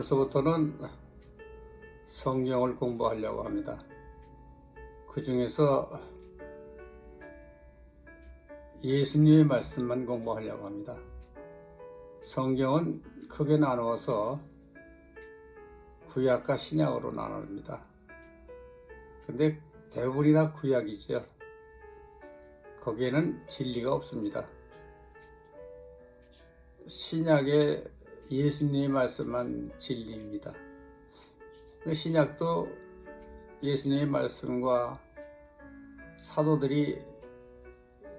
오늘서부터는 성경을 공부하려고 합니다. 그 중에서 예수님의 말씀만 공부하려고 합니다. 성경은 크게 나누어서 구약과 신약으로 나눕니다. 근데 대부분이 다 구약이죠. 거기에는 진리가 없습니다. 신약에 예수님의 말씀만 진리입니다. 신약도 예수님의 말씀과 사도들이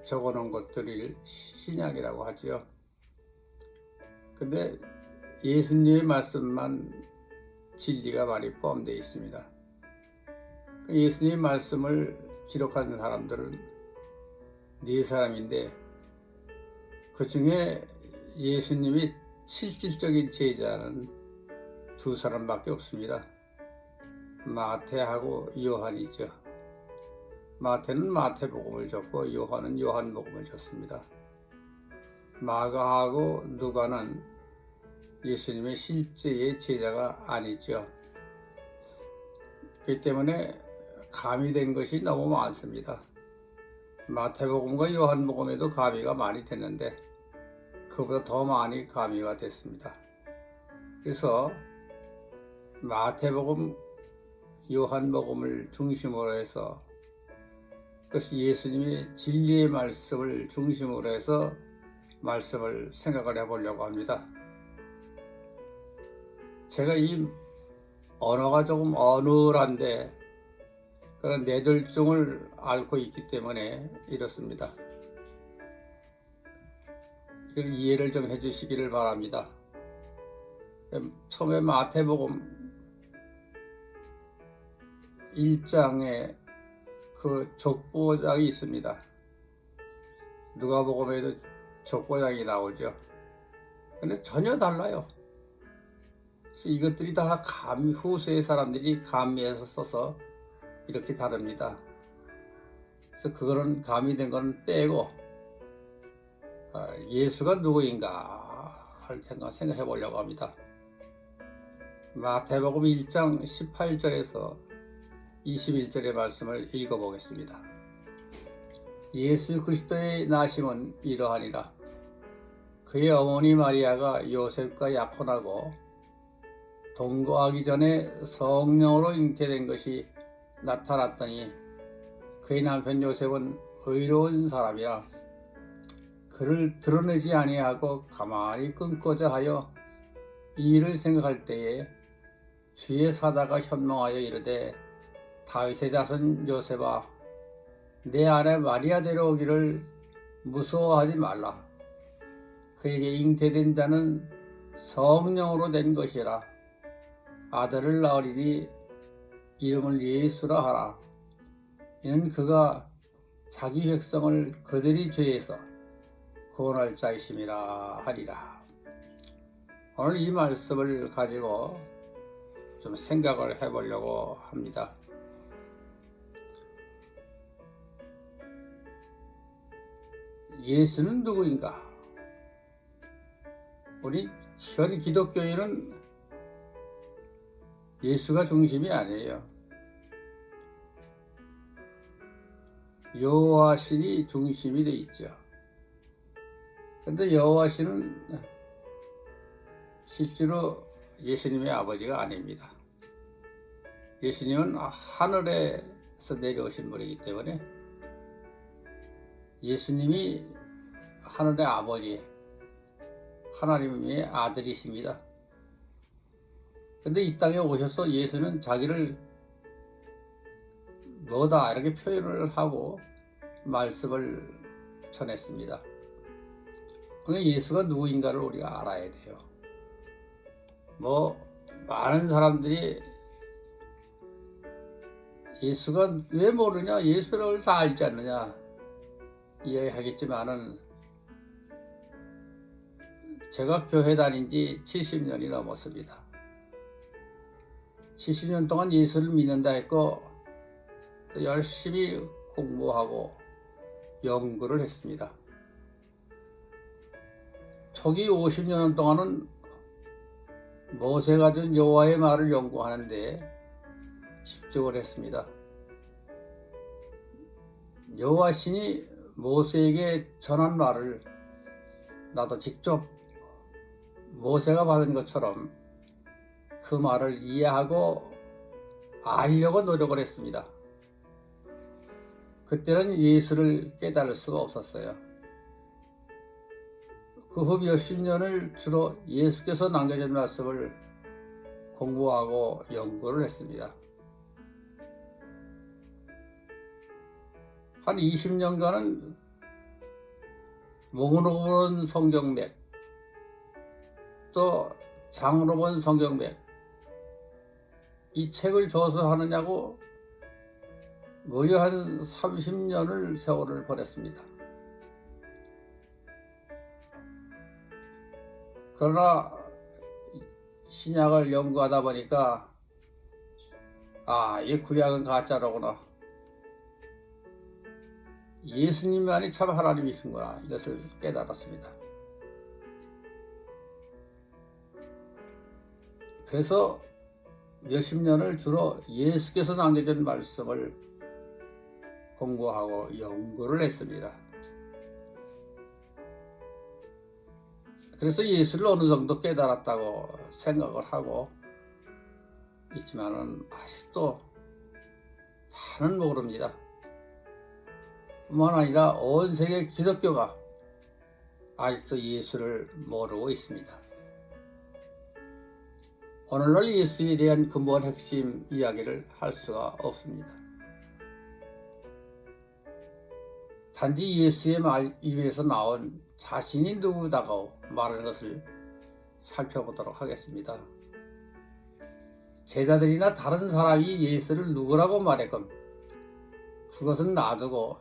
적어놓은 것들을 신약이라고 하지요. 근데 예수님의 말씀만 진리가 많이 포함되어 있습니다. 예수님의 말씀을 기록한 사람들은 네 사람인데 그 중에 예수님이 실질적인 제자는 두 사람밖에 없습니다. 마태하고 요한이죠. 마태는 마태복음을 적고 요한은 요한복음을 적습니다. 마가하고 누가는 예수님의 실제의 제자가 아니죠. 그렇기 때문에 가미된 것이 너무 많습니다. 마태복음과 요한복음에도 가미가 많이 됐는데 그보다 더 많이 가미가 됐습니다. 그래서 마태복음, 요한복음을 중심으로 해서 그것이 예수님의 진리의 말씀을 중심으로 해서 말씀을 생각을 해보려고 합니다. 제가 이 언어가 조금 어눌한데 그런 뇌졸중을 앓고 있기 때문에 이렇습니다. 이해를 좀 해주시기를 바랍니다. 처음에 마태복음 1장에 그 족보장이 있습니다. 누가복음에도 족보장이 나오죠. 근데 전혀 달라요. 그래서 이것들이 다 후세의 사람들이 감미해서 써서 이렇게 다릅니다. 그래서 그거는 가미된 건 빼고 예수가 누구인가 할 생각해 보려고 합니다. 마태복음 1장 18절에서 21절의 말씀을 읽어보겠습니다. 예수 그리스도의 나심은 이러하니라. 그의 어머니 마리아가 요셉과 약혼하고 동거하기 전에 성령으로 잉태된 것이 나타났더니 그의 남편 요셉은 의로운 사람이라 그를 드러내지 아니하고 가만히 끊고자 하여 이 일을 생각할 때에 주의 사자가 현몽하여 이르되 다윗의 자손 요셉아 내 아내 마리아 데려오기를 무서워하지 말라. 그에게 잉태된 자는 성령으로 된 것이라. 아들을 낳으리니 이름을 예수라 하라. 이는 그가 자기 백성을 그들이 죄에서 구원할 자이심이라 하리라. 오늘 이 말씀을 가지고 좀 생각을 해보려고 합니다. 예수는 누구인가? 우리 현 기독교인은 예수가 중심이 아니에요. 여호와신이 중심이 돼 있죠. 근데 여호와신은 실제로 예수님의 아버지가 아닙니다. 예수님은 하늘에서 내려오신 분이기 때문에 예수님이 하늘의 아버지, 하나님의 아들이십니다. 근데 이 땅에 오셔서 예수는 자기를 뭐다 이렇게 표현을 하고 말씀을 전했습니다. 그러니까 예수가 누구인가를 우리가 알아야 돼요. 많은 사람들이 예수가 왜 모르냐, 예수를 다 알지 않느냐 이야기하겠지만은 제가 교회 다닌 지 70년이 넘었습니다. 70년 동안 예수를 믿는다 했고 열심히 공부하고 연구를 했습니다. 초기 50년 동안은 모세가 준 여호와의 말을 연구하는데 집중을 했습니다. 여호와 신이 모세에게 전한 말을 나도 직접 모세가 받은 것처럼 그 말을 이해하고 알려고 노력을 했습니다. 그때는 예수를 깨달을 수가 없었어요. 그 후 몇십 년을 주로 예수께서 남겨준 말씀을 공부하고 연구를 했습니다. 한 20년간은 목으로 본 성경맥, 또 장으로 본 성경맥, 이 책을 저서하느냐고 무려 한 30년을 세월을 보냈습니다. 그러나 신약을 연구하다 보니까 이 구약은 가짜로구나. 예수님만이 참 하나님이신구나. 이것을 깨달았습니다. 그래서 몇십 년을 주로 예수께서 남겨준 말씀을 공부하고 연구를 했습니다. 그래서 예수를 어느 정도 깨달았다고 생각을 하고 있지만은 아직도 다는 모릅니다. 뿐만 아니라 온 세계 기독교가 아직도 예수를 모르고 있습니다. 오늘날 예수에 대한 근본 핵심 이야기를 할 수가 없습니다. 단지 예수의 말 입에서 나온 자신이 누구다고 말하는 것을 살펴보도록 하겠습니다. 제자들이나 다른 사람이 예수를 누구라고 말했건 그것은 놔두고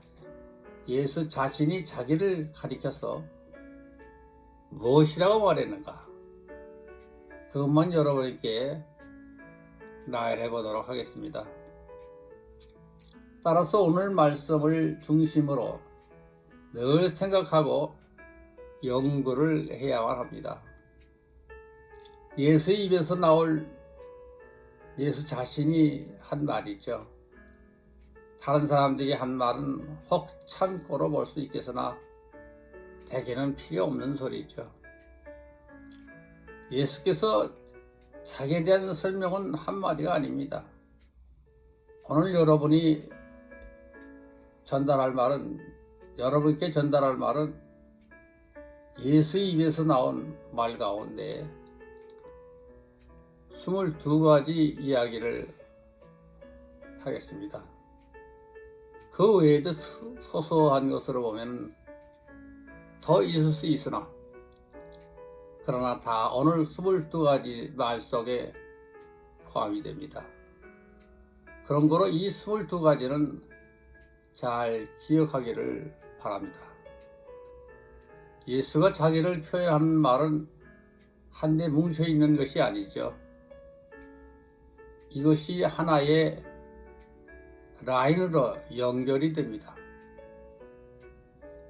예수 자신이 자기를 가리켜서 무엇이라고 말했는가, 그것만 여러분께 나열해 보도록 하겠습니다. 따라서 오늘 말씀을 중심으로 늘 생각하고 연구를 해야만 합니다. 예수의 입에서 나올 예수 자신이 한 말이죠. 다른 사람들이 한 말은 혹 참고로 볼 수 있겠으나 대개는 필요 없는 소리죠. 예수께서 자기에 대한 설명은 한마디가 아닙니다. 오늘 여러분이 여러분께 전달할 말은 예수의 입에서 나온 말 가운데 22가지 이야기를 하겠습니다. 그 외에도 소소한 것으로 보면 더 있을 수 있으나 그러나 다 오늘 22가지 말 속에 포함이 됩니다. 그런 거로 이 22가지는 잘 기억하기를 바랍니다. 예수가 자기를 표현하는 말은 한데 뭉쳐 있는 것이 아니죠. 이것이 하나의 라인으로 연결이 됩니다.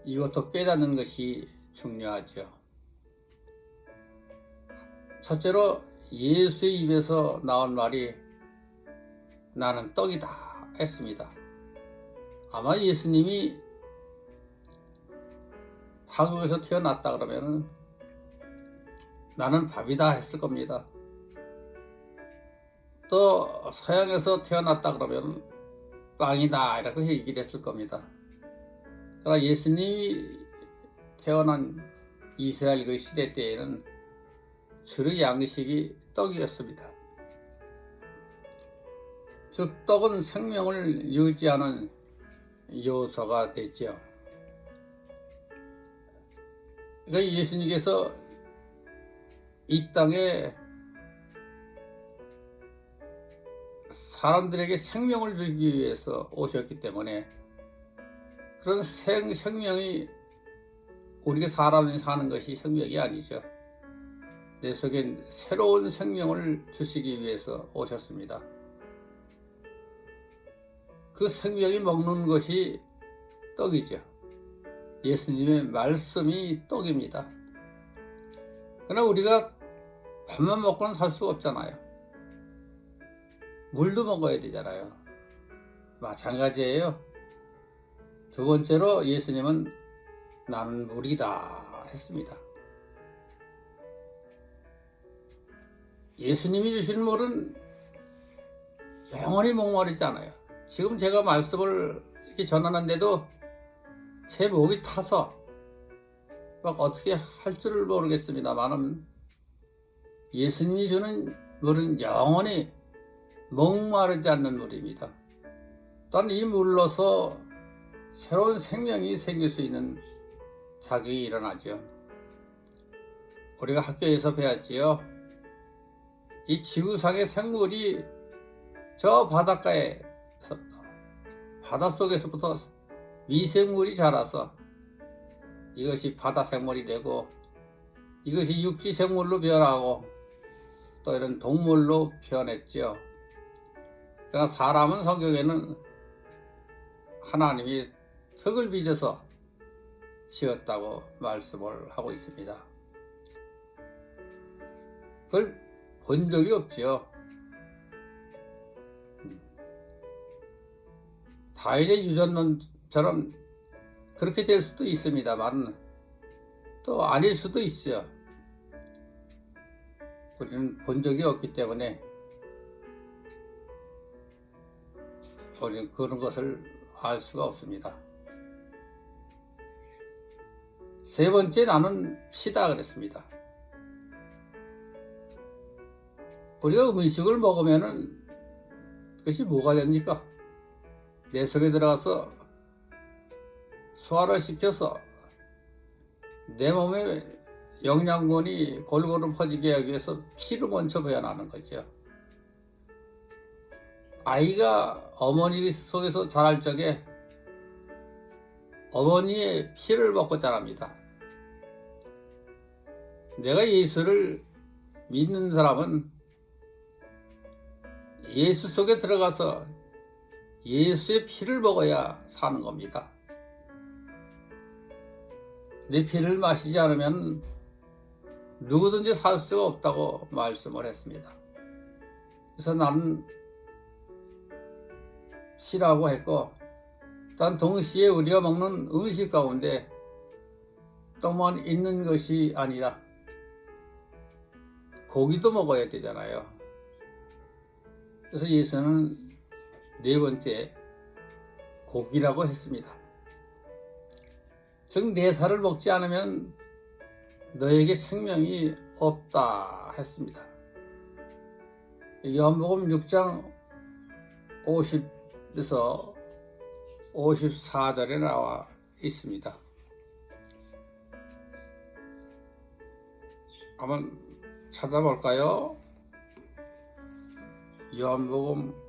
이것도 깨닫는 것이 중요하죠. 첫째로 예수의 입에서 나온 말이 나는 떡이다 했습니다. 아마 예수님이 한국에서 태어났다 그러면 나는 밥이다 했을 겁니다. 또 서양에서 태어났다 그러면 빵이다 이라고 얘기를 했을 겁니다. 그러나 예수님이 태어난 이스라엘 그 시대 때에는 주로 양식이 떡이었습니다. 즉 떡은 생명을 유지하는 요소가 됐죠. 그러니까 예수님께서 이 땅에 사람들에게 생명을 주기 위해서 오셨기 때문에 그런 생명이 우리가 사람이 사는 것이 생명이 아니죠. 내 속엔 새로운 생명을 주시기 위해서 오셨습니다. 그 생명이 먹는 것이 떡이죠. 예수님의 말씀이 떡입니다. 그러나 우리가 밥만 먹고는 살 수가 없잖아요. 물도 먹어야 되잖아요. 마찬가지예요. 두 번째로 예수님은 나는 물이다 했습니다. 예수님이 주신 물은 영원히 목마르지 않아요. 지금 제가 말씀을 이렇게 전하는데도 제 목이 타서 막 어떻게 할 줄을 모르겠습니다만은 예수님이 주는 물은 영원히 목마르지 않는 물입니다. 또한 이 물로서 새로운 생명이 생길 수 있는 작용이 일어나죠. 우리가 학교에서 배웠지요. 이 지구상의 생물이 저 바닷가에서 바닷속에서부터 미생물이 자라서 이것이 바다 생물이 되고 이것이 육지 생물로 변하고 또 이런 동물로 변했죠. 그러나 사람은 성경에는 하나님이 흙을 빚어서 지었다고 말씀을 하고 있습니다. 그걸 본 적이 없죠. 다윈의 유전론처럼 그렇게 될 수도 있습니다만 또 아닐 수도 있죠. 우리는 본 적이 없기 때문에 우리는 그런 것을 알 수가 없습니다. 세 번째 나는 피다 그랬습니다. 우리가 음식을 먹으면은 그것이 뭐가 됩니까? 내 속에 들어가서 소화를 시켜서 내 몸에 영양분이 골고루 퍼지게 하기 위해서 피로 먼저 배어나는 거죠. 아이가 어머니 속에서 자랄 적에 어머니의 피를 먹고 자랍니다. 내가 예수를 믿는 사람은 예수 속에 들어가서 예수의 피를 먹어야 사는 겁니다. 내 피를 마시지 않으면 누구든지 살 수가 없다고 말씀을 했습니다. 그래서 나는 피라고 했고, 단 동시에 우리가 먹는 음식 가운데 또만 있는 것이 아니라 고기도 먹어야 되잖아요. 그래서 예수는 네 번째 고기라고 했습니다. 즉 내 살을 먹지 않으면 너에게 생명이 없다 했습니다. 요한복음 6장 50에서 54절에 나와 있습니다. 한번 찾아볼까요? 요한복음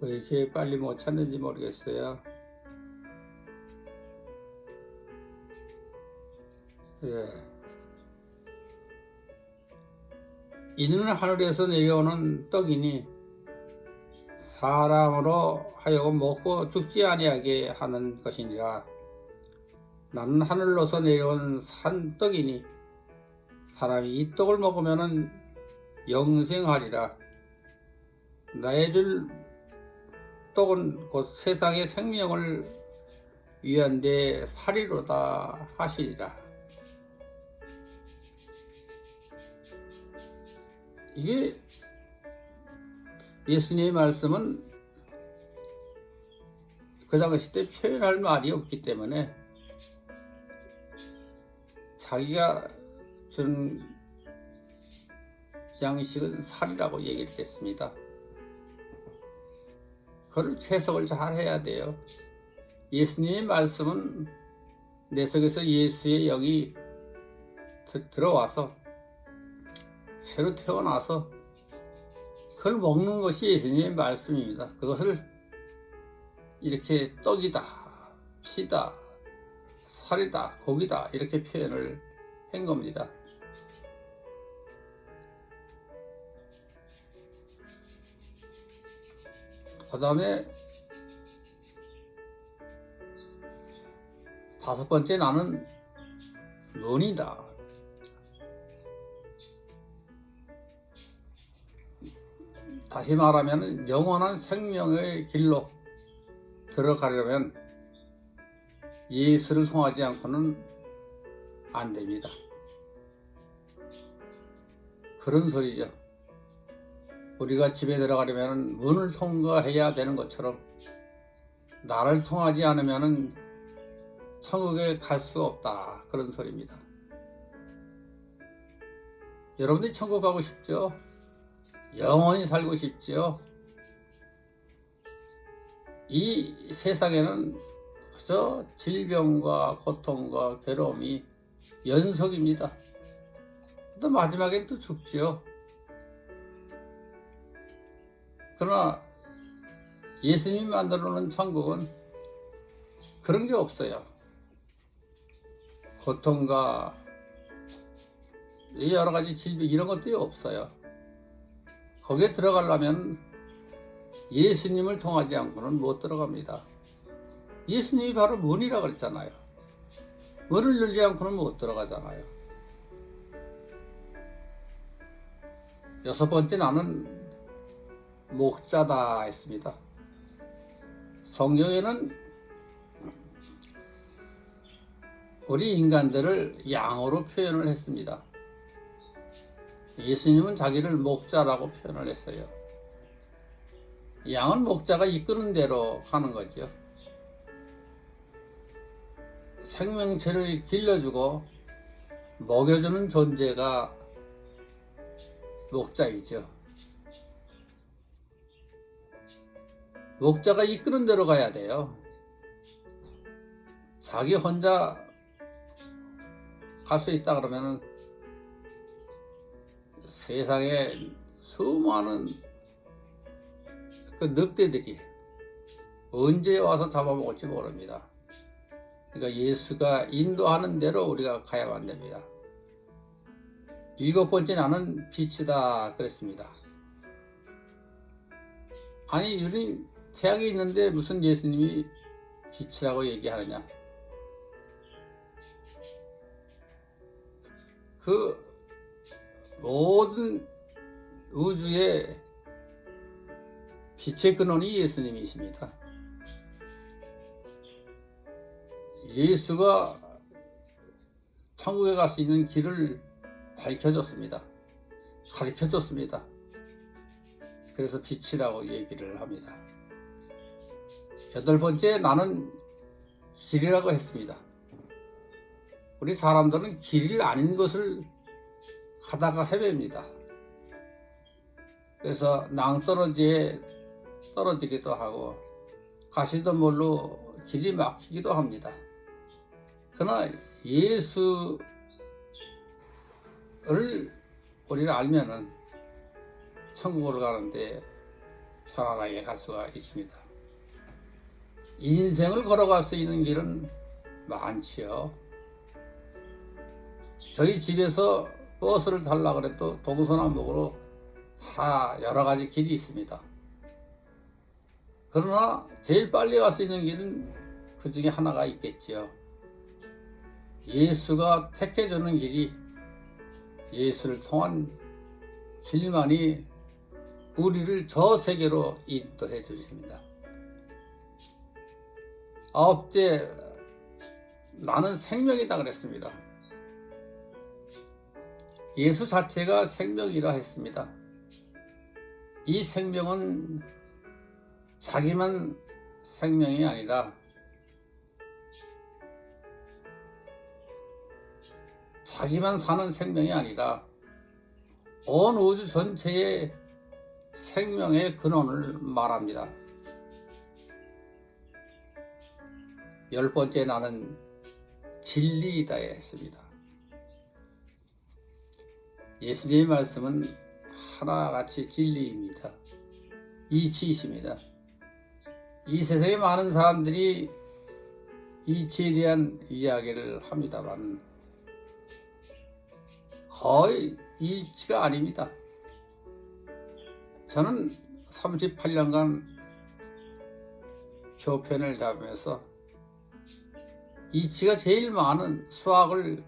'왜 이렇게 빨리 못 찾는지 모르겠어요. 예. 이는 하늘에서 내려오는 떡이니 사람으로 하여금 먹고 죽지 아니하게 하는 것이니라. 나는 하늘로서 내려온 산 떡이니 사람이 이 떡을 먹으면 영생하리라. 나의 줄 떡은 곧 세상의 생명을 위한 데 살이로다 하시리라. 이게 예수님의 말씀은 그 당시 때 표현할 말이 없기 때문에 자기가 준 양식은 살이라고 얘기를 했습니다. 그걸 채석을 잘 해야 돼요. 예수님의 말씀은 내 속에서 예수의 영이 들어와서 새로 태어나서 그걸 먹는 것이 예수님의 말씀입니다. 그것을 이렇게 떡이다, 피다, 살이다, 고기다 이렇게 표현을 한 겁니다. 그 다음에 다섯 번째 나는 논이다. 다시 말하면 영원한 생명의 길로 들어가려면 예수를 통하지 않고는 안 됩니다. 그런 소리죠. 우리가 집에 들어가려면 문을 통과해야 되는 것처럼 나를 통하지 않으면 천국에 갈 수 없다. 그런 소리입니다. 여러분들이 천국 가고 싶죠? 영원히 살고 싶죠? 이 세상에는 그저 질병과 고통과 괴로움이 연속입니다. 또 마지막엔 또 죽죠. 그러나 예수님이 만들어 놓은 천국은 그런 게 없어요. 고통과 여러 가지 질병 이런 것들이 없어요. 거기에 들어가려면 예수님을 통하지 않고는 못 들어갑니다. 예수님이 바로 문이라 그랬잖아요. 문을 열지 않고는 못 들어가잖아요. 여섯 번째 나는 목자다 했습니다. 성경에는 우리 인간들을 양으로 표현을 했습니다. 예수님은 자기를 목자라고 표현을 했어요. 양은 목자가 이끄는 대로 가는 거죠. 생명체를 길러주고 먹여주는 존재가 목자이죠. 목자가 이끄는 대로 가야 돼요. 자기 혼자 갈 수 있다 그러면은 세상에 수많은 그 늑대들이 언제 와서 잡아먹을지 모릅니다. 그러니까 예수가 인도하는 대로 우리가 가야만 됩니다. 일곱 번째 나는 빛이다 그랬습니다. 아니 우리 태양이 있는데 무슨 예수님이 빛이라고 얘기하느냐. 그 모든 우주의 빛의 근원이 예수님이십니다. 예수가 천국에 갈 수 있는 길을 밝혀줬습니다. 가르쳐줬습니다. 그래서 빛이라고 얘기를 합니다. 여덟 번째 나는 길이라고 했습니다. 우리 사람들은 길을 아닌 것을 가다가 헤맵니다. 그래서 낭떠러지에 떨어지기도 하고 가시던 멀로 길이 막히기도 합니다. 그러나 예수를 우리가 알면은 천국으로 가는데 편안하게 갈 수가 있습니다. 인생을 걸어갈 수 있는 길은 많지요. 저희 집에서 버스를 타려고 그래도 동서남북으로 다 여러 가지 길이 있습니다. 그러나 제일 빨리 갈 수 있는 길은 그 중에 하나가 있겠지요. 예수가 택해주는 길이 예수를 통한 길만이 우리를 저 세계로 인도해 주십니다. 아홉째 나는 생명이다 그랬습니다. 예수 자체가 생명이라 했습니다. 이 생명은 자기만 생명이 아니라 자기만 사는 생명이 아니라 온 우주 전체의 생명의 근원을 말합니다. 10번째 나는 진리이다에 했습니다. 예수님의 말씀은 하나같이 진리입니다. 이치이십니다. 이 세상에 많은 사람들이 이치에 대한 이야기를 합니다만 거의 이치가 아닙니다. 저는 38년간 교편을 잡으면서 이치가 제일 많은 수학을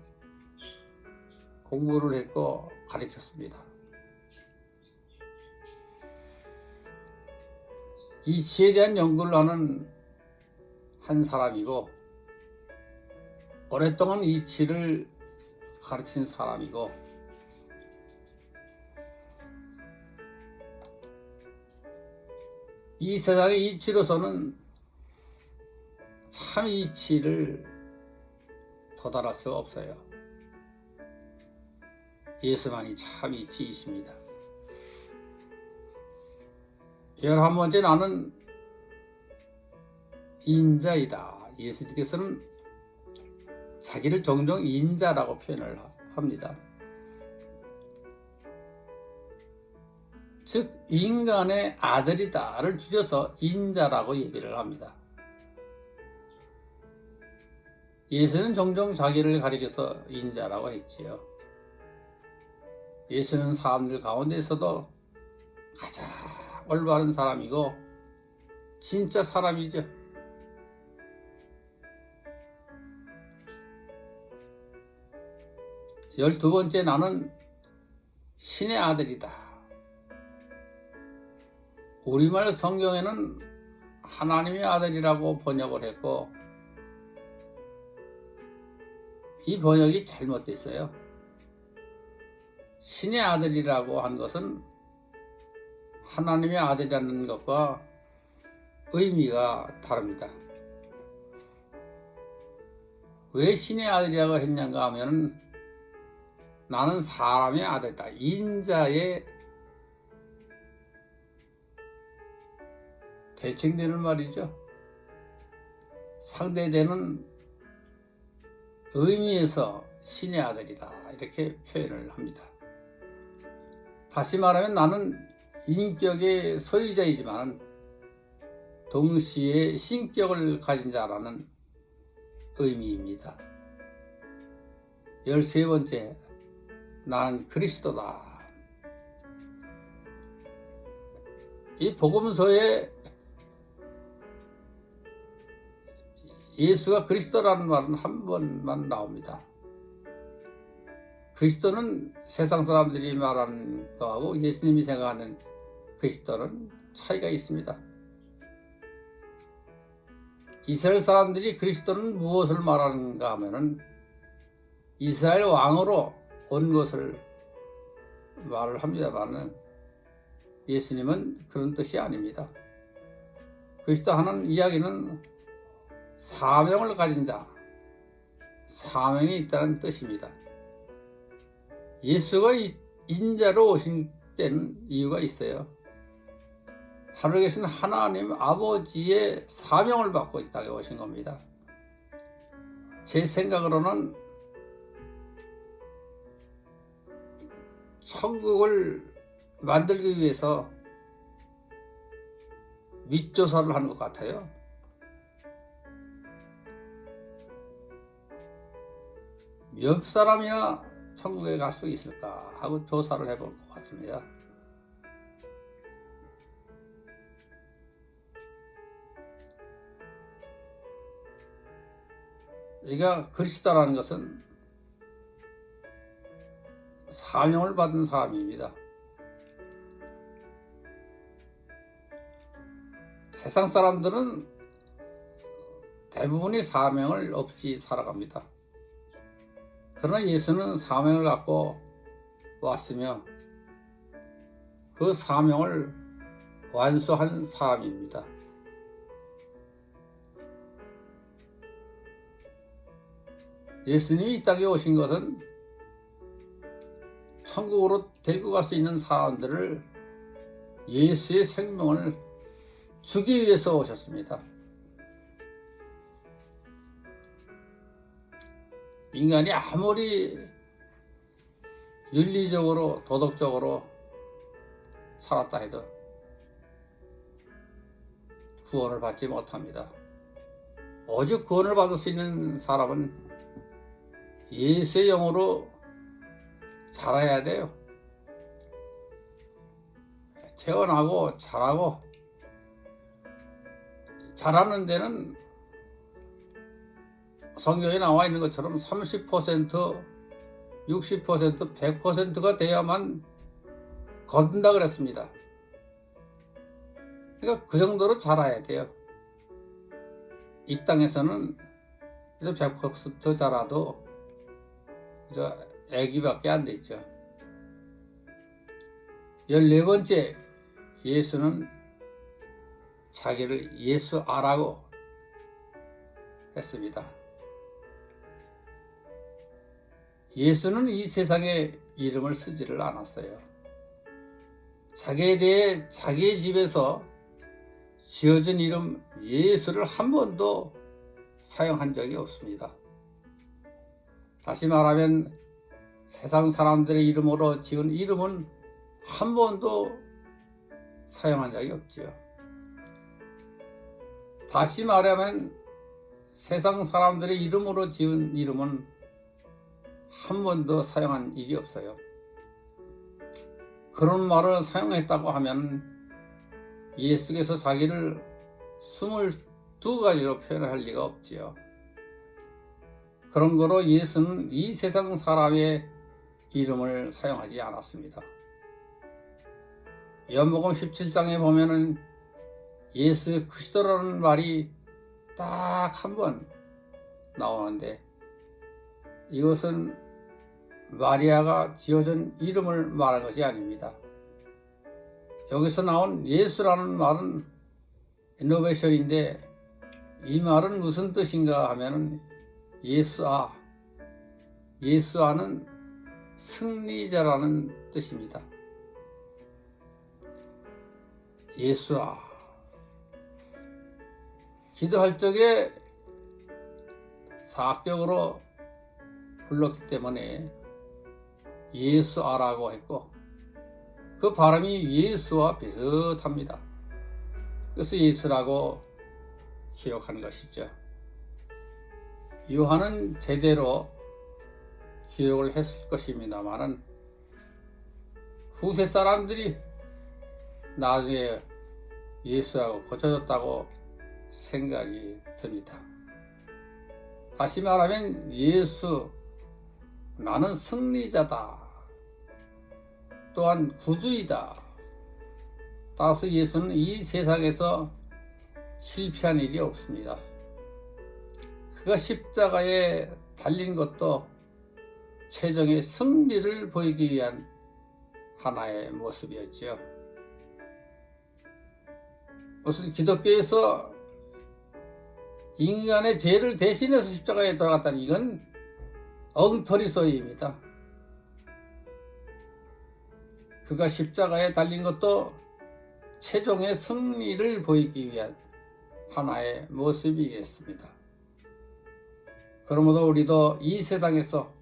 공부를 했고 가르쳤습니다. 이치에 대한 연구를 하는 한 사람이고 오랫동안 이치를 가르친 사람이고 이 세상의 이치로서는 참 이치를 도달할 수가 없어요. 예수만이 참 이치이십니다. 11번째 나는 인자이다. 예수님께서는 자기를 종종 인자라고 표현을 합니다. 즉 인간의 아들이다를 줄여서 인자라고 얘기를 합니다. 예수는 종종 자기를 가리켜서 인자라고 했지요. 예수는 사람들 가운데서도 가장 올바른 사람이고 진짜 사람이죠. 열두 번째 나는 신의 아들이다. 우리말 성경에는 하나님의 아들이라고 번역을 했고 이 번역이 잘못됐어요. 신의 아들이라고 한 것은 하나님의 아들이라는 것과 의미가 다릅니다. 왜 신의 아들이라고 했는가 하면 나는 사람의 아들이다. 인자의 대칭되는 말이죠. 상대되는 의미에서 신의 아들이다. 이렇게 표현을 합니다. 다시 말하면 나는 인격의 소유자이지만 동시에 신격을 가진 자라는 의미입니다. 13번째, 나는 그리스도다. 이 복음서에 예수가 그리스도라는 말은 한 번만 나옵니다. 그리스도는 세상 사람들이 말하는 거하고 예수님이 생각하는 그리스도는 차이가 있습니다. 이스라엘 사람들이 그리스도는 무엇을 말하는가 하면은 이스라엘 왕으로 온 것을 말을 합니다만 예수님은 그런 뜻이 아닙니다. 그리스도 하는 이야기는 사명을 가진 자, 사명이 있다는 뜻입니다. 예수가 인자로 오신 때는 이유가 있어요. 하늘에 계신 하나님 아버지의 사명을 받고 이 땅에 오신 겁니다. 제 생각으로는 천국을 만들기 위해서 밑조사를 하는 것 같아요. 몇 사람이나 천국에 갈 수 있을까 하고 조사를 해볼 것 같습니다. 우리가 그리스도라는 것은 사명을 받은 사람입니다. 세상 사람들은 대부분이 사명을 없이 살아갑니다. 그러나 예수는 사명을 갖고 왔으며 그 사명을 완수한 사람입니다. 예수님이 이 땅에 오신 것은 천국으로 데리고 갈 수 있는 사람들을 예수의 생명을 주기 위해서 오셨습니다. 인간이 아무리 윤리적으로 도덕적으로 살았다 해도 구원을 받지 못합니다. 오직 구원을 받을 수 있는 사람은 예수의 영으로 자라야 돼요. 태어나고 자라고 자라는 데는 성경에 나와 있는 것처럼 30%, 60%, 100%가 돼야만 거둔다 그랬습니다. 그러니까 그 정도로 자라야 돼요. 이 땅에서는 100% 자라도 애기밖에 안 되죠. 14번째, 예수는 자기를 예수아라고 했습니다. 예수는 이 세상에 이름을 쓰지를 않았어요. 자기에 대해 자기의 집에서 지어진 이름 예수를 한 번도 사용한 적이 없습니다. 다시 말하면 세상 사람들의 이름으로 지은 이름은 한 번도 사용한 적이 없지요. 다시 말하면 세상 사람들의 이름으로 지은 이름은 한 번도 사용한 일이 없어요. 그런 말을 사용했다고 하면 예수께서 자기를 22가지로 표현할 리가 없지요. 그런 거로 예수는 이 세상 사람의 이름을 사용하지 않았습니다. 요한복음 17장에 보면은 예수 그리스도라는 말이 딱 한 번 나오는데 이것은 마리아가 지어준 이름을 말한 것이 아닙니다. 여기서 나온 예수라는 말은 이노베이션인데 이 말은 무슨 뜻인가 하면은 예수아는 승리자라는 뜻입니다. 예수아. 기도할 적에 사격으로 불렀기 때문에 예수아라고 했고 그 발음이 예수와 비슷합니다. 그래서 예수라고 기록한 것이죠. 요한은 제대로 기록을 했을 것입니다만은 후세 사람들이 나중에 예수라고 고쳐졌다고 생각이 듭니다. 다시 말하면 예수, 나는 승리자다. 또한 구주이다. 따라서 예수는 이 세상에서 실패한 일이 없습니다. 그가 십자가에 달린 것도 최종의 승리를 보이기 위한 하나의 모습이었지요. 무슨 기독교에서 인간의 죄를 대신해서 십자가에 돌아갔다는 이건 엉터리 소리입니다. 그가 십자가에 달린 것도 최종의 승리를 보이기 위한 하나의 모습이겠습니다. 그러므로 우리도 이 세상에서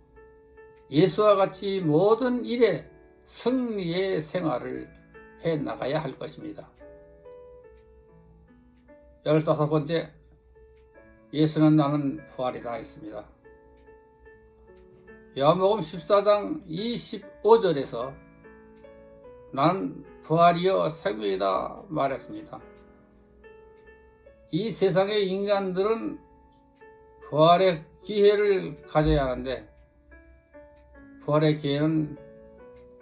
예수와 같이 모든 일에 승리의 생활을 해 나가야 할 것입니다. 15번째, 예수는 나는 부활이다 했습니다. 요한복음 14장 25절에서 나는 부활이요 생명이다 말했습니다. 이 세상의 인간들은 부활의 기회를 가져야 하는데 부활의 기회는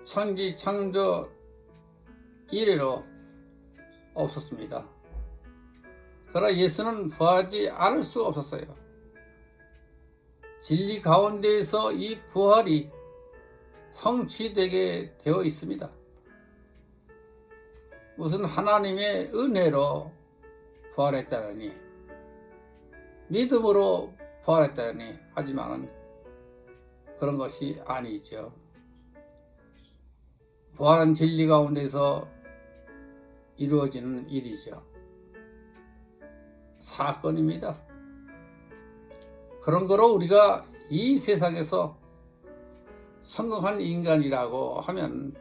천지 창조 이래로 없었습니다. 그러나 예수는 부활하지 않을 수가 없었어요. 진리 가운데에서 이 부활이 성취되게 되어 있습니다. 무슨 하나님의 은혜로 부활했다더니 믿음으로 부활했다더니 하지만은 그런 것이 아니죠. 부활한 진리 가운데서 이루어지는 일이죠. 사건입니다. 그런 거로 우리가 이 세상에서 성공한 인간이라고 하면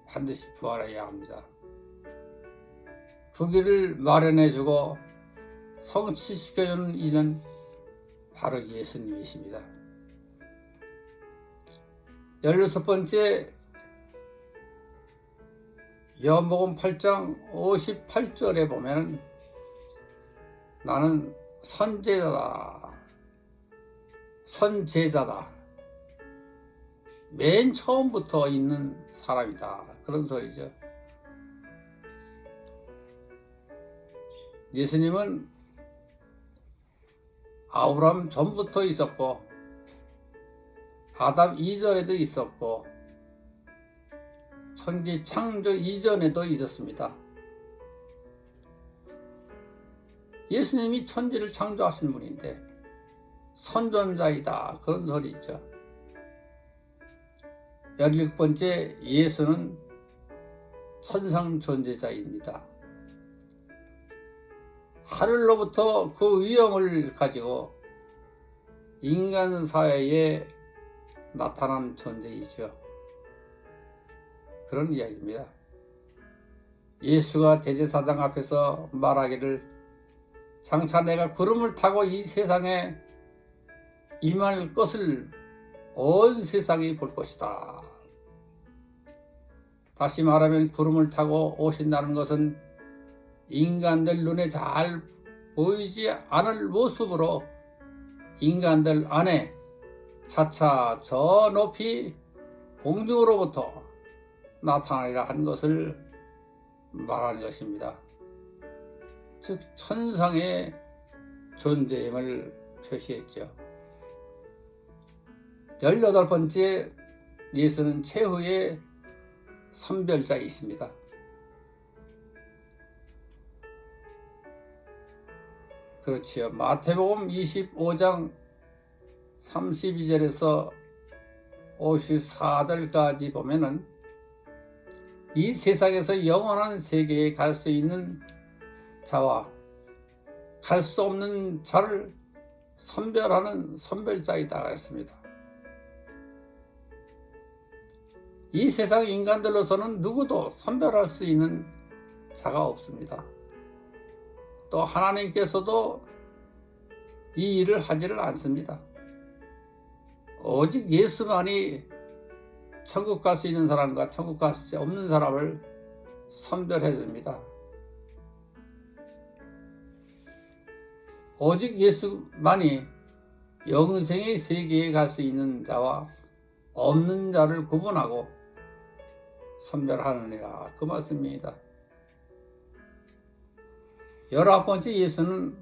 반드시 부활해야 합니다. 그 길을 마련해주고 성취시켜주는 이는 바로 예수님이십니다. 16번째 요한복음 8장 58절에 보면 나는 선제자다. 맨 처음부터 있는 사람이다. 그런 소리죠. 예수님은 아브라함 전부터 있었고 아담 이전에도 있었고 천지 창조 이전에도 있었습니다. 예수님이 천지를 창조하신 분인데 선존자이다. 그런 소리죠. 16번째 예수는 천상 존재자입니다. 하늘로부터 그 위엄을 가지고 인간 사회에 나타난 존재이죠. 그런 이야기입니다. 예수가 대제사장 앞에서 말하기를 장차 내가 구름을 타고 이 세상에 임할 것을 온 세상이 볼 것이다. 다시 말하면 구름을 타고 오신다는 것은 인간들 눈에 잘 보이지 않을 모습으로 인간들 안에 차차 저 높이 공중으로부터 나타나리라 한 것을 말하는 것입니다. 즉 천상의 존재임을 표시했죠. 18번째 예수는 최후의 선별자이십니다. 그렇지요. 마태복음 25장 32절에서 54절까지 보면은 이 세상에서 영원한 세계에 갈 수 있는 자와 갈 수 없는 자를 선별하는 선별자이다 했습니다. 이 세상 인간들로서는 누구도 선별할 수 있는 자가 없습니다. 또 하나님께서도 이 일을 하지를 않습니다. 오직 예수만이 천국 갈 수 있는 사람과 천국 갈 수 없는 사람을 선별해 줍니다. 오직 예수만이 영생의 세계에 갈 수 있는 자와 없는 자를 구분하고 선별하느니라. 그 말씀입니다. 19번째 예수는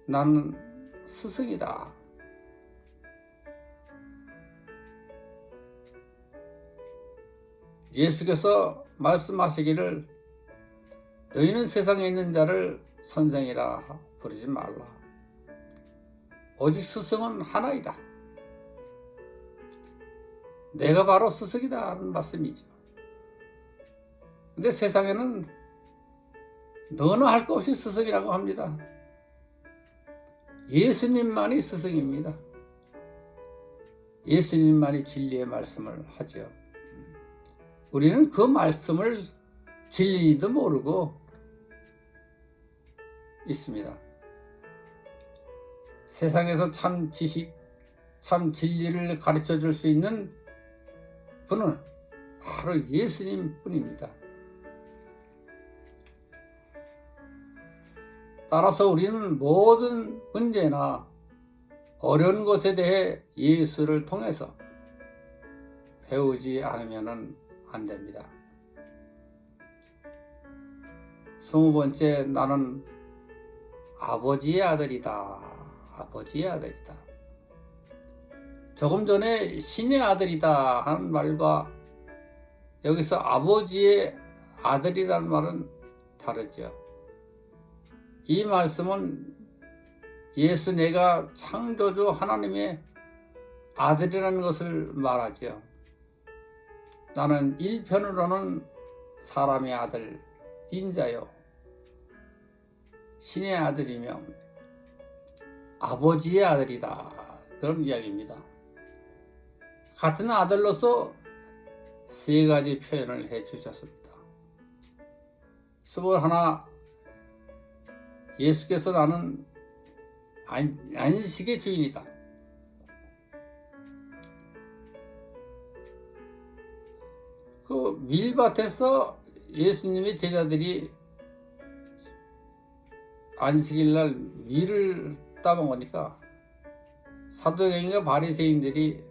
나는 스승이다. 예수께서 말씀하시기를 너희는 세상에 있는 자를 선생이라 부르지 말라. 오직 스승은 하나이다. 내가 바로 스승이다 하는 말씀이죠. 근데 세상에는 너나 할 것 없이 스승이라고 합니다. 예수님만이 스승입니다. 예수님만이 진리의 말씀을 하죠. 우리는 그 말씀을 진리도 모르고 있습니다. 세상에서 참 지식, 참 진리를 가르쳐 줄 수 있는 분은 바로 예수님 뿐입니다. 따라서 우리는 모든 문제나 어려운 것에 대해 예수를 통해서 배우지 않으면 안 됩니다. 20번째 나는 아버지의 아들이다. 아버지의 아들이다. 조금 전에 신의 아들이다 하는 말과 여기서 아버지의 아들이라는 말은 다르죠. 이 말씀은 예수 내가 창조주 하나님의 아들이라는 것을 말하죠. 나는 일편으로는 사람의 아들 인자요 신의 아들이며 아버지의 아들이다. 그런 이야기입니다. 같은 아들로서 세 가지 표현을 해 주셨습니다. 21. 예수께서 나는 안식의 주인이다. 그 밀밭에서 예수님의 제자들이 안식일날 밀을 따먹으니까 사도행인과 바리새인들이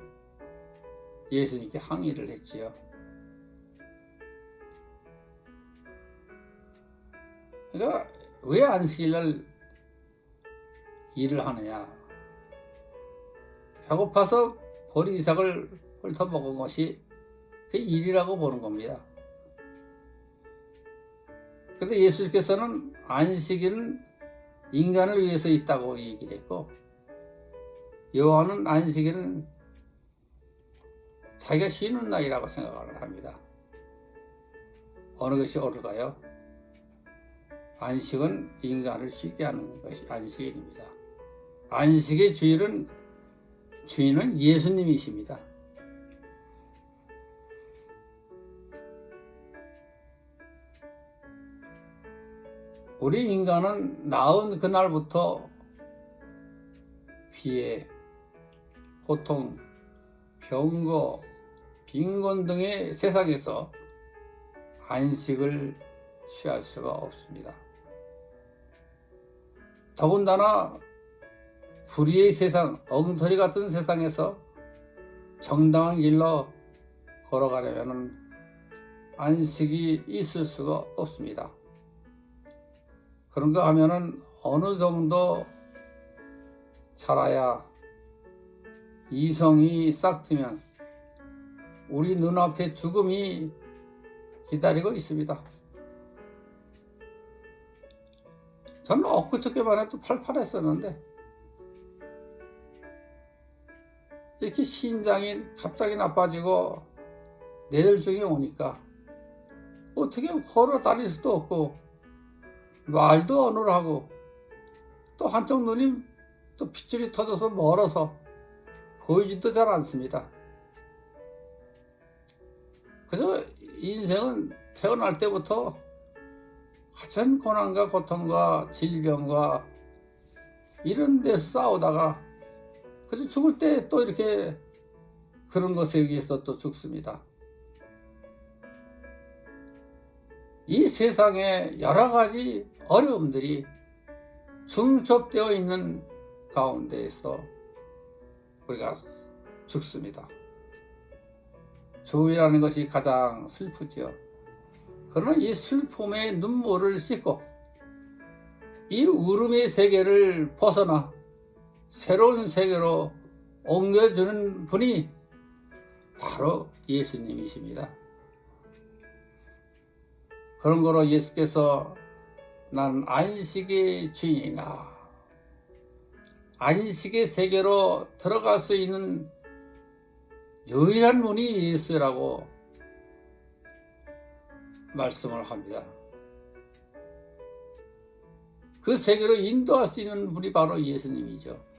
예수님께 항의를 했지요. 그러니까 왜 안식일날 일을 하느냐? 배고파서 보리삭을 훑어먹은 것이 그 일이라고 보는 겁니다. 그런데 예수께서는 안식일은 인간을 위해서 있다고 얘기를 했고, 여호와는 안식일은 자기가 쉬는 날이라고 생각을 합니다. 어느 것이 옳을까요? 안식은 인간을 쉬게 하는 것이 안식일입니다. 안식의 주인은 예수님이십니다. 우리 인간은 낳은 그날부터 피해, 고통, 병거, 빈곤 등의 세상에서 안식을 취할 수가 없습니다. 더군다나 불의의 세상, 엉터리 같은 세상에서 정당한 길로 걸어가려면 안식이 있을 수가 없습니다. 그런가 하면은 어느 정도 살아야 이성이 싹 트면 우리 눈앞에 죽음이 기다리고 있습니다. 저는 엊그저께만 해도 팔팔했었는데 이렇게 신장이 갑자기 나빠지고 뇌졸중이 오니까 어떻게 걸어 다닐 수도 없고 말도 어눌하고 또 한쪽 눈이 또 핏줄이 터져서 멀어서 보이지도 잘 않습니다. 그래서 인생은 태어날 때부터 가진 고난과 고통과 질병과 이런 데서 싸우다가 그래서 죽을 때 또 이렇게 그런 것에 의해서 또 죽습니다. 이 세상에 여러 가지 어려움들이 중첩되어 있는 가운데에서 우리가 죽습니다. 죽음이라는 것이 가장 슬프죠. 그러나 이 슬픔의 눈물을 씻고 이 울음의 세계를 벗어나 새로운 세계로 옮겨주는 분이 바로 예수님이십니다. 그런 거로 예수께서 난 안식의 주인이나 안식의 세계로 들어갈 수 있는 유일한 문이 예수라고 말씀을 합니다. 그 세계로 인도할 수 있는 분이 바로 예수님이죠.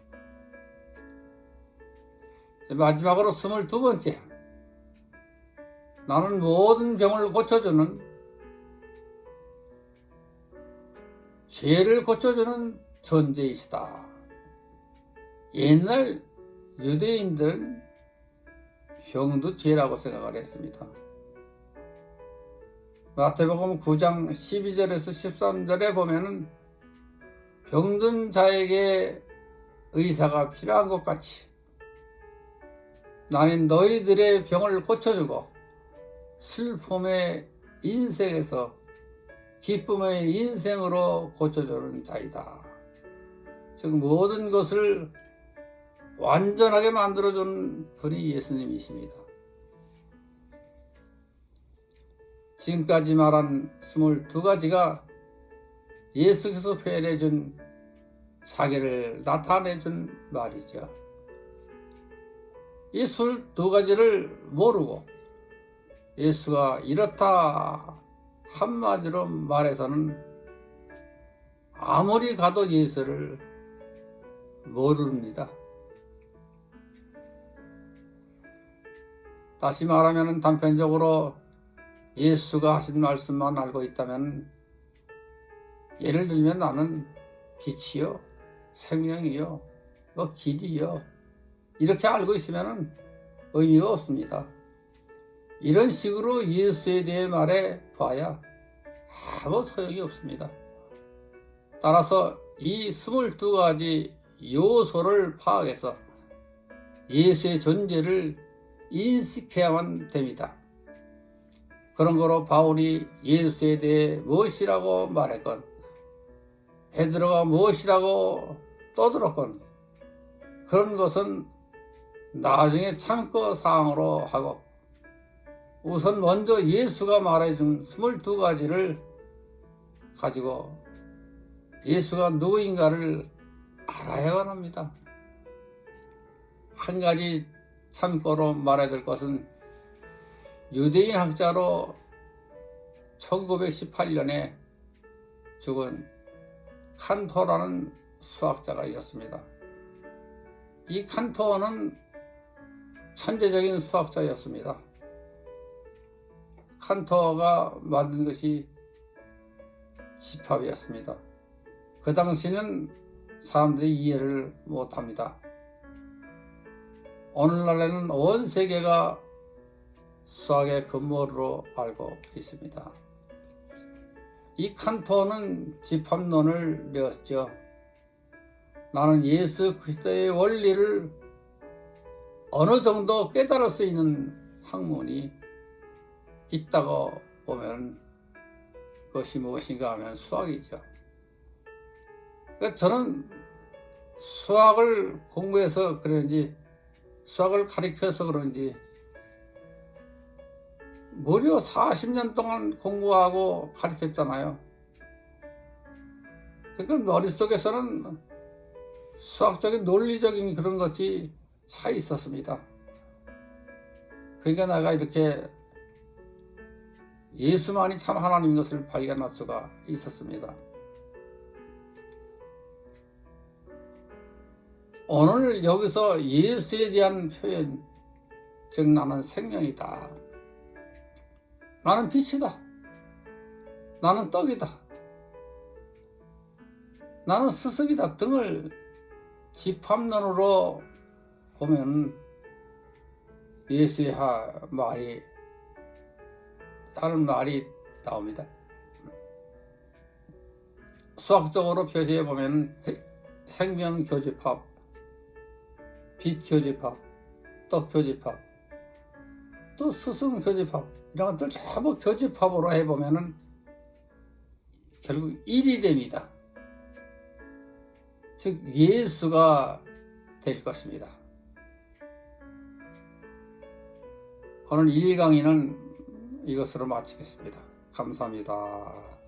마지막으로 22번째, 나는 모든 병을 고쳐주는, 죄를 고쳐주는 존재이시다. 옛날 유대인들은 병도 죄라고 생각을 했습니다. 마태복음 9장 12절에서 13절에 보면은 병든 자에게 의사가 필요한 것 같이 나는 너희들의 병을 고쳐주고 슬픔의 인생에서 기쁨의 인생으로 고쳐주는 자이다. 즉 모든 것을 완전하게 만들어주는 분이 예수님이십니다. 지금까지 말한 22가지가 예수께서 표현해준 자기를 나타내준 말이죠. 이 22가지를 모르고 예수가 이렇다 한마디로 말해서는 아무리 가도 예수를 모릅니다. 다시 말하면 단편적으로 예수가 하신 말씀만 알고 있다면, 예를 들면 나는 빛이요, 생명이요, 길이요, 이렇게 알고 있으면 의미가 없습니다. 이런 식으로 예수에 대해 말해 봐야 아무 소용이 없습니다. 따라서 이 22가지 요소를 파악해서 예수의 존재를 인식해야만 됩니다. 그런 거로 바울이 예수에 대해 무엇이라고 말했건, 베드로가 무엇이라고 떠들었건, 그런 것은 나중에 참고 사항으로 하고, 우선 먼저 예수가 말해준 22가지를 가지고 예수가 누구인가를 알아야만 합니다. 한 가지 참고로 말해야 될 것은, 유대인 학자로 1918년에 죽은 칸토라는 수학자가 있었습니다. 이 칸토는 천재적인 수학자였습니다. 칸토가 만든 것이 집합이었습니다. 그 당시는 사람들이 이해를 못합니다. 오늘날에는 온 세계가 수학의 근본으로 알고 있습니다. 이 칸토는 집합론을 내었죠. 나는 예수 그리스도의 원리를 어느 정도 깨달을 수 있는 학문이 있다고 보면 그것이 무엇인가 하면 수학이죠. 그러니까 저는 수학을 공부해서 그런지, 수학을 가르쳐서 그런지 무려 40년 동안 공부하고 가르쳤잖아요. 그러니까 머릿속에서는 수학적인 논리적인 그런 것이 차 있었습니다. 그러니까 내가 이렇게 예수만이 참 하나님인 것을 발견할 수가 있었습니다. 오늘 여기서 예수에 대한 표현, 즉 나는 생명이다, 나는 빛이다, 나는 떡이다, 나는 스승이다 등을 집합론으로 보면 예수의 말이, 다른 말이 나옵니다. 수학적으로 표시해 보면 생명 교집합, 빛 교집합, 떡 교집합, 또 스승 교집합, 이런 것들 전부 교집합으로 해보면은 결국 1이 됩니다. 즉 예수가 될 것입니다. 오늘 1강의는 이것으로 마치겠습니다. 감사합니다.